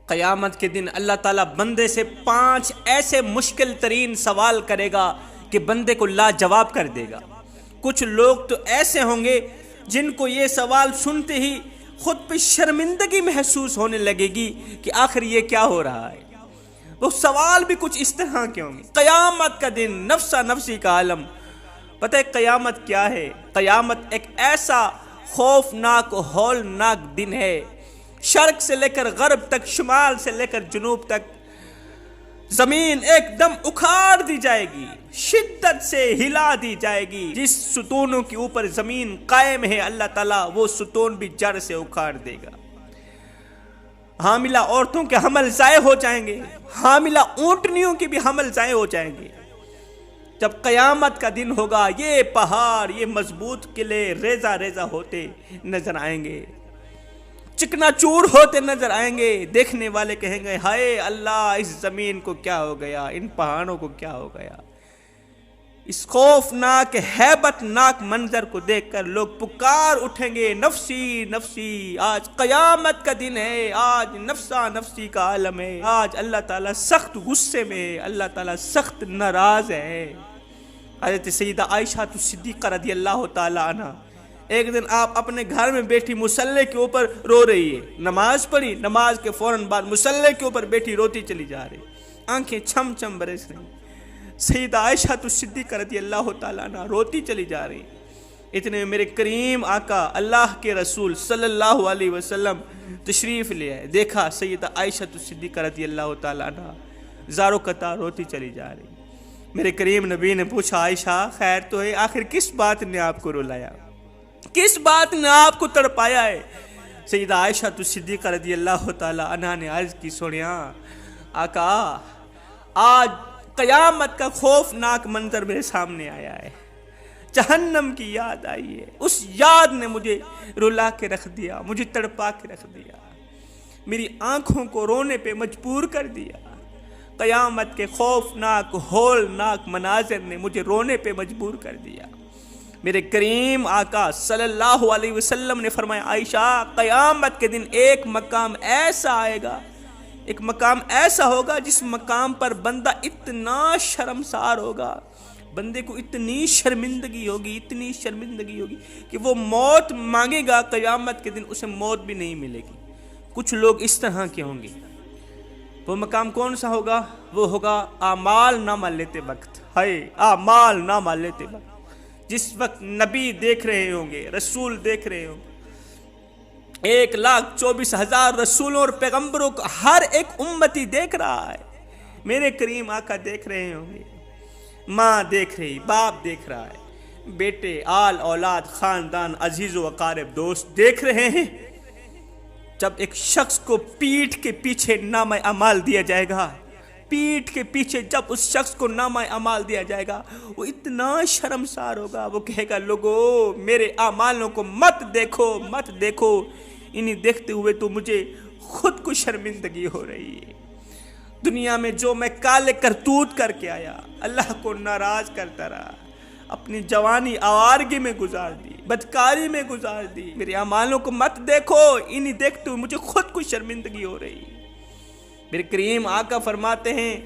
قیامت کے دن اللہ تعالیٰ بندے سے 5 ایسے مشکل ترین سوال کرے گا کہ بندے کو لاجواب کر دے گا۔ کچھ لوگ تو ایسے ہوں گے جن کو یہ سوال سنتے ہی خود پہ شرمندگی محسوس ہونے لگے گی کہ آخر یہ کیا ہو رہا ہے۔ وہ سوال بھی کچھ اس طرح کے ہوں گے۔ قیامت کا دن، نفسا نفسی کا عالم۔ پتہ ہے قیامت کیا ہے؟ قیامت ایک ایسا خوفناک و ہولناک دن ہے، شرق سے لے کر غرب تک، شمال سے لے کر جنوب تک زمین ایک دم اکھاڑ دی جائے گی، شدت سے ہلا دی جائے گی۔ جس ستونوں کے اوپر زمین قائم ہے اللہ تعالیٰ وہ ستون بھی جڑ سے اکھاڑ دے گا۔ حاملہ عورتوں کے حمل ضائع ہو جائیں گے، حاملہ اونٹنیوں کے بھی حمل ضائع ہو جائیں گے۔ جب قیامت کا دن ہوگا یہ پہاڑ، یہ مضبوط قلعے ریزہ ریزہ ہوتے نظر آئیں گے، چکنا چور ہوتے نظر آئیں گے۔ دیکھنے والے کہیں گے ہائے اللہ، اس زمین کو کیا ہو گیا، ان پہاڑوں کو کیا ہو گیا۔ اس خوفناک ہیبت ناک منظر کو دیکھ کر لوگ پکار اٹھیں گے نفسی نفسی، آج قیامت کا دن ہے، آج نفسا نفسی کا عالم ہے، آج اللہ تعالیٰ سخت غصے میں ہے، اللہ تعالیٰ سخت ناراض ہے۔ حضرت سیدہ عائشہ صدیقہ رضی اللہ تعالیٰ عنہ ایک دن آپ اپنے گھر میں بیٹھی مصلی کے اوپر رو رہی ہے، نماز پڑھی، نماز کے فوراً بعد مصلی کے اوپر بیٹھی روتی چلی جا رہی، آنکھیں چھم چھم برس رہی۔ سیدہ عائشہ صدیقہ رضی اللہ تعالیٰ عنہ روتی چلی جا رہی۔ اتنے میں میرے کریم آقا اللہ کے رسول صلی اللہ علیہ وسلم تشریف لے آئے، دیکھا سیدہ عائشہ صدیقہ رضی اللہ تعالیٰ عنہ زارو قطار روتی چلی جا رہی۔ میرے کریم نبی نے پوچھا عائشہ خیر تو ہے، آخر کس بات نے آپ کو رلایا، کس بات نے آپ کو تڑپایا ہے؟ سیدہ عائشہ صدیقہ رضی اللہ تعالی عنہا نے عرض کی سنیا آقا آج قیامت کا خوفناک منظر میرے سامنے آیا ہے، جہنم کی یاد آئی ہے، اس یاد نے مجھے رلا کے رکھ دیا، مجھے تڑپا کے رکھ دیا، میری آنکھوں کو رونے پہ مجبور کر دیا۔ قیامت کے خوفناک ہولناک مناظر نے مجھے رونے پہ مجبور کر دیا۔ میرے کریم آقا صلی اللہ علیہ وسلم نے فرمایا عائشہ قیامت کے دن ایک مقام ایسا آئے گا، ایک مقام ایسا ہوگا جس مقام پر بندہ اتنا شرمسار ہوگا، بندے کو اتنی شرمندگی ہوگی، اتنی شرمندگی ہوگی کہ وہ موت مانگے گا، قیامت کے دن اسے موت بھی نہیں ملے گی۔ کچھ لوگ اس طرح کے ہوں گے۔ وہ مقام کون سا ہوگا؟ وہ ہوگا اعمال نامہ لیتے وقت، ہائے اعمال نامہ لیتے وقت، جس وقت نبی دیکھ رہے ہوں گے، رسول دیکھ رہے ہوں گے، 1,24,000 رسولوں اور پیغمبروں کو ہر ایک امتی دیکھ رہا ہے، میرے کریم آقا دیکھ رہے ہوں گے، ماں دیکھ رہی، باپ دیکھ رہا ہے، بیٹے، آل اولاد، خاندان، عزیز و اقارب، دوست دیکھ رہے ہیں۔ جب ایک شخص کو پیٹھ کے پیچھے نامہ اعمال دیا جائے گا، پیٹھ کے پیچھے جب اس شخص کو نامہ اعمال دیا جائے گا، وہ اتنا شرمسار ہوگا، وہ کہے گا لوگو میرے اعمالوں کو مت دیکھو، مت دیکھو، انہیں دیکھتے ہوئے تو مجھے خود کو شرمندگی ہو رہی ہے۔ دنیا میں جو میں کالے کرتوت کر کے آیا، اللہ کو ناراض کرتا رہا، اپنی جوانی آوارگی میں گزار دی، بدکاری میں گزار دی، میرے اعمالوں کو مت دیکھو، انہیں دیکھتے ہوئے مجھے خود کو شرمندگی ہو رہی ہے۔ میرے کریم آقا فرماتے ہیں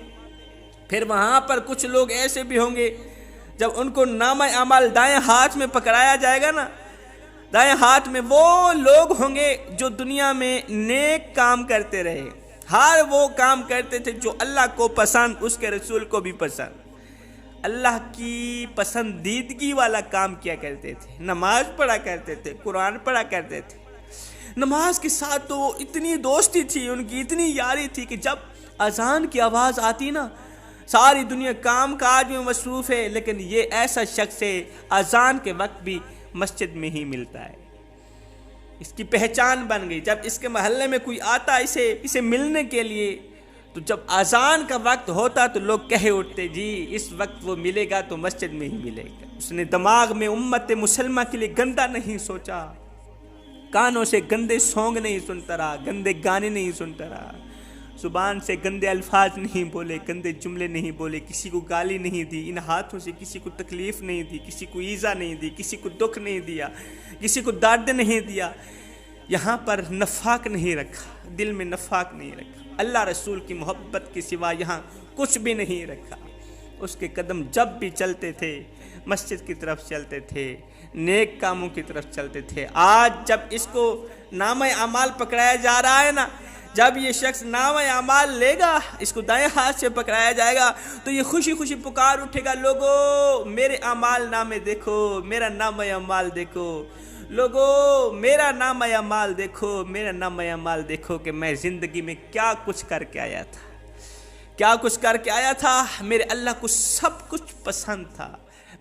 پھر وہاں پر کچھ لوگ ایسے بھی ہوں گے جب ان کو نامہ اعمال دائیں ہاتھ میں پکڑایا جائے گا نا، دائیں ہاتھ میں وہ لوگ ہوں گے جو دنیا میں نیک کام کرتے رہے، ہر وہ کام کرتے تھے جو اللہ کو پسند، اس کے رسول کو بھی پسند، اللہ کی پسندیدگی والا کام کیا کرتے تھے، نماز پڑھا کرتے تھے، قرآن پڑھا کرتے تھے۔ نماز کے ساتھ تو اتنی دوستی تھی، ان کی اتنی یاری تھی کہ جب اذان کی آواز آتی نا، ساری دنیا کام کاج میں مصروف ہے لیکن یہ ایسا شخص ہے اذان کے وقت بھی مسجد میں ہی ملتا ہے، اس کی پہچان بن گئی۔ جب اس کے محلے میں کوئی آتا اسے ملنے کے لیے تو جب اذان کا وقت ہوتا تو لوگ کہہ اٹھتے جی اس وقت وہ ملے گا تو مسجد میں ہی ملے گا۔ اس نے دماغ میں امت مسلمہ کے لیے گندا نہیں سوچا، کانوں سے گندے سونگ نہیں سنتا رہا، گندے گانے نہیں سنتا رہا، زبان سے گندے الفاظ نہیں بولے، گندے جملے نہیں بولے، کسی کو گالی نہیں دی، ان ہاتھوں سے کسی کو تکلیف نہیں دی، کسی کو ایذا نہیں دی، کسی کو دکھ نہیں دیا، کسی کو درد نہیں دیا۔ یہاں پر نفاق نہیں رکھا، دل میں نفاق نہیں رکھا، اللہ رسول کی محبت کے سوا یہاں کچھ بھی نہیں رکھا۔ اس کے قدم جب بھی چلتے تھے مسجد کی طرف چلتے تھے، نیک کاموں کی طرف چلتے تھے۔ آج جب اس کو نامہ اعمال پکڑایا جا رہا ہے نا، جب یہ شخص نامہ اعمال لے گا، اس کو دائیں ہاتھ سے پکڑایا جائے گا تو یہ خوشی خوشی پکار اٹھے گا، لوگو میرے اعمال نامے دیکھو، میرا نامہ اعمال دیکھو، لوگو میرا نامہ اعمال دیکھو، میرا نامہ اعمال دیکھو کہ میں زندگی میں کیا کچھ کر کے آیا تھا، کیا کچھ کر کے آیا تھا۔ میرے اللہ کو سب کچھ پسند تھا،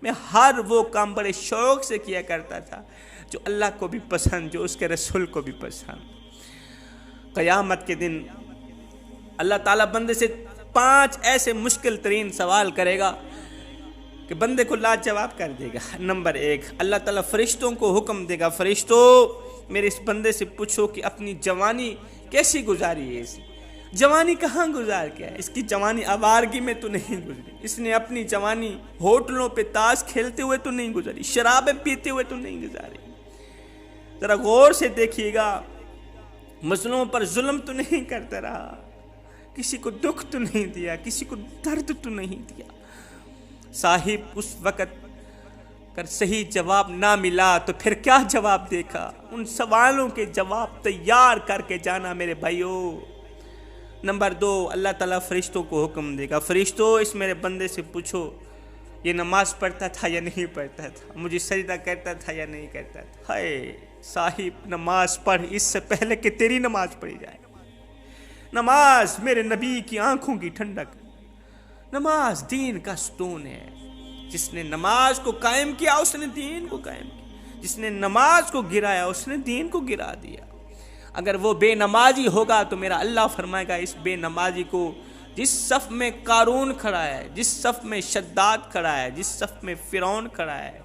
میں ہر وہ کام بڑے شوق سے کیا کرتا تھا جو اللہ کو بھی پسند، جو اس کے رسول کو بھی پسند۔ قیامت کے دن اللہ تعالیٰ بندے سے 5 ایسے مشکل ترین سوال کرے گا کہ بندے کو لاجواب کر دے گا۔ نمبر 1، اللہ تعالیٰ فرشتوں کو حکم دے گا، فرشتوں میرے اس بندے سے پوچھو کہ اپنی جوانی کیسی گزاری ہے، اس جوانی کہاں گزار کے ہے، اس کی جوانی آوارگی میں تو نہیں گزری، اس نے اپنی جوانی ہوٹلوں پہ تاش کھیلتے ہوئے تو نہیں گزاری، شرابیں پیتے ہوئے تو نہیں گزاری۔ ذرا غور سے دیکھیے گا، مظلوموں پر ظلم تو نہیں کرتا رہا، کسی کو دکھ تو نہیں دیا، کسی کو درد تو نہیں دیا۔ صاحب اس وقت اگر صحیح جواب نہ ملا تو پھر کیا جواب دیکھا، ان سوالوں کے جواب تیار کر کے جانا میرے بھائیو۔ نمبر 2، اللہ تعالیٰ فرشتوں کو حکم دے گا، فرشتوں اس میرے بندے سے پوچھو یہ نماز پڑھتا تھا یا نہیں پڑھتا تھا، مجھے سجدہ کرتا تھا یا نہیں کرتا تھا۔ ہائے صاحب نماز پڑھ اس سے پہلے کہ تیری نماز پڑھی جائے۔ نماز میرے نبی کی آنکھوں کی ٹھنڈک، نماز دین کا ستون ہے۔ جس نے نماز کو قائم کیا اس نے دین کو قائم کیا، جس نے نماز کو گرایا اس نے دین کو گرا دیا۔ اگر وہ بے نمازی ہوگا تو میرا اللہ فرمائے گا اس بے نمازی کو، جس صف میں قارون کھڑا ہے، جس صف میں شداد کھڑا ہے، جس صف میں فرعون کھڑا ہے،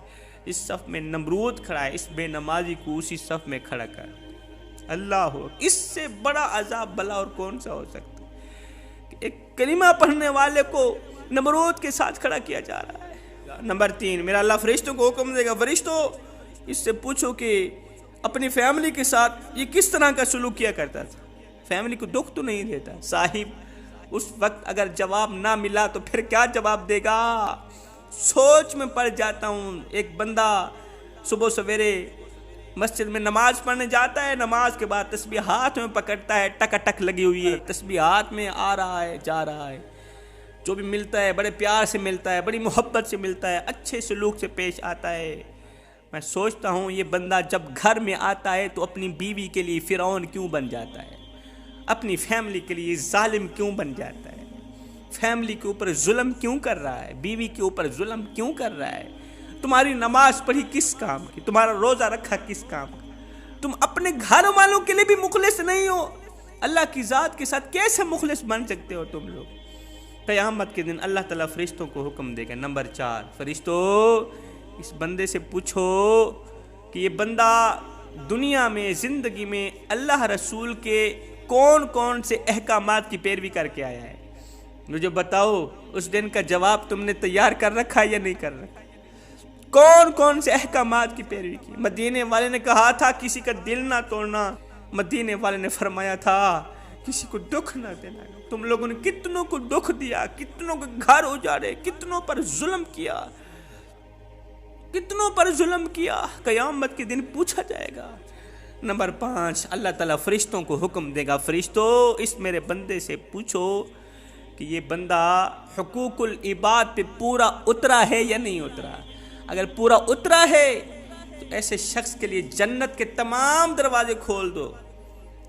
جس صف میں نمرود کھڑا ہے، اس بے نمازی کو اسی صف میں کھڑا کر۔ اللہ ہو، اس سے بڑا عذاب بلا اور کون سا ہو سکتا ہے کہ ایک کلمہ پڑھنے والے کو نمرود کے ساتھ کھڑا کیا جا رہا ہے۔ نمبر 3، میرا اللہ فرشتوں کو حکم دے گا، فرشتوں اس سے پوچھو کہ اپنی فیملی کے ساتھ یہ کس طرح کا سلوک کیا کرتا تھا، فیملی کو دکھ تو نہیں دیتا۔ صاحب اس وقت اگر جواب نہ ملا تو پھر کیا جواب دے گا، سوچ میں پڑ جاتا ہوں۔ ایک بندہ صبح سویرے مسجد میں نماز پڑھنے جاتا ہے، نماز کے بعد تسبیح ہاتھ میں پکڑتا ہے، ٹک ٹک لگی ہوئی ہے، تسبیح ہاتھ میں آ رہا ہے جا رہا ہے، جو بھی ملتا ہے بڑے پیار سے ملتا ہے، بڑی محبت سے ملتا ہے، اچھے سلوک سے پیش آتا ہے۔ میں سوچتا ہوں یہ بندہ جب گھر میں آتا ہے تو اپنی بیوی کے لیے فرعون کیوں بن جاتا ہے، اپنی فیملی کے لیے ظالم کیوں بن جاتا ہے، فیملی کے اوپر ظلم کیوں کر رہا ہے، بیوی کے اوپر ظلم کیوں کر رہا ہے۔ تمہاری نماز پڑھی کس کام کی، تمہارا روزہ رکھا کس کام کا، تم اپنے گھر والوں کے لیے بھی مخلص نہیں ہو، اللہ کی ذات کے ساتھ کیسے مخلص بن سکتے ہو تم لوگ۔ قیامت کے دن اللہ تعالیٰ فرشتوں کو حکم دے گا۔ نمبر 4، فرشتوں اس بندے سے پوچھو کہ یہ بندہ دنیا میں زندگی میں اللہ رسول کے کون کون سے احکامات کی پیروی کر کے آیا ہے، مجھے بتاؤ اس دن کا جواب تم نے تیار کر رکھا یا نہیں کر رکھا، کون کون سے احکامات کی پیروی کی۔ مدینے والے نے کہا تھا کسی کا دل نہ توڑنا، مدینے والے نے فرمایا تھا کسی کو دکھ نہ دینا۔ تم لوگوں نے کتنوں کو دکھ دیا، کتنوں کے گھر اجاڑے، کتنوں پر ظلم کیا، کتنوں پر ظلم کیا، قیامت کے دن پوچھا جائے گا۔ نمبر 5، اللہ تعالیٰ فرشتوں کو حکم دے گا، فرشتوں اس میرے بندے سے پوچھو کہ یہ بندہ حقوق العباد پہ پورا اترا ہے یا نہیں اترا۔ اگر پورا اترا ہے تو ایسے شخص کے لیے جنت کے تمام دروازے کھول دو۔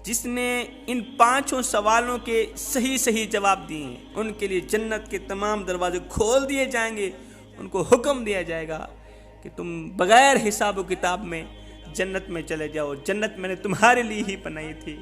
جس نے ان 5 سوالوں کے صحیح جواب دیے ان کے لیے جنت کے تمام دروازے کھول دیے جائیں گے، ان کو حکم دیا جائے گا کہ تم بغیر حساب و کتاب میں جنت میں چلے جاؤ، جنت میں نے تمہارے لیے ہی بنائی تھی۔